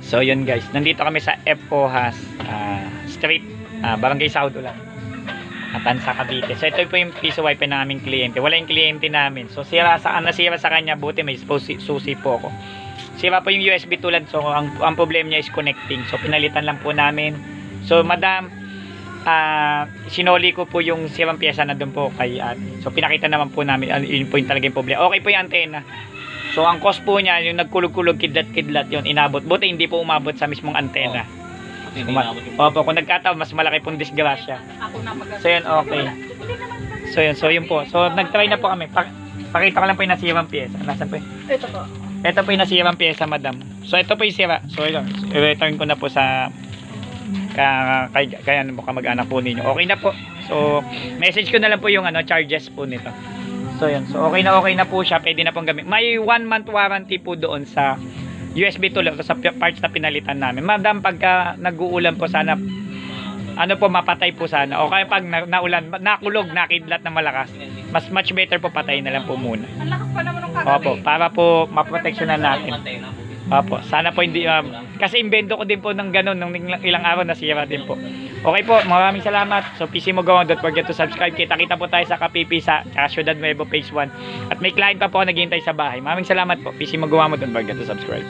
So yun guys, nandito kami sa F. Rojas Street, Barangay Saudo lang, Tansa, Cavite. So ito po yung piso wifi ng aming kliyente. Wala yung kliyente namin. So nasira sa kanya, buti may susi po ako. Sira po yung USB tulad. So ang problem niya is connecting. So pinalitan lang po namin. So madam, sinoli ko po yung sirang pyesa na doon po kay ate. So pinakita naman po namin, yun po yung talagang problema. Okay po yung antena. So ang cost po niya, yung nagkulog-kulog, kidlat-kidlat yun, inabot. Buti hindi po umabot sa mismong antena. Opo, kung nagkataon, mas malaki pong disgrasya. So yun, okay. So yun po. So nagtry na po kami. Pakita ko lang po yung nasirang pyesa. Nasaan po yun? Ito po. Ito po yung nasirang pyesa, madam. So ito po yung sira. So ito, i-return ko na po sa kaya mag-anak po ninyo. Okay na po. So message ko na lang po yung charges po nito. So yun. So okay na po siya. Pwede na pong gamit. May 1 month warranty po doon sa USB tool sa parts na pinalitan namin. Madam, pagka nag-uulan po sana mapatay po sana. O kaya pag naulan, nakulog, nakidlat na malakas, mas much better po patayin na lang po muna. Ang lakas pa naman ng kagabi. Opo, para po maproteksyonan natin. Opo, sana po hindi kasi imbento ko din po ng ganun nung ilang araw nasira din po. Okay po, maraming salamat. So PC Mogawan, don't forget to subscribe. Kita-kita po tayo sa Kapipi sa Ciudad Nuevo Phase 1. At may client pa po naghihintay sa bahay. Maraming salamat po. PC Mogawan, don't forget to subscribe.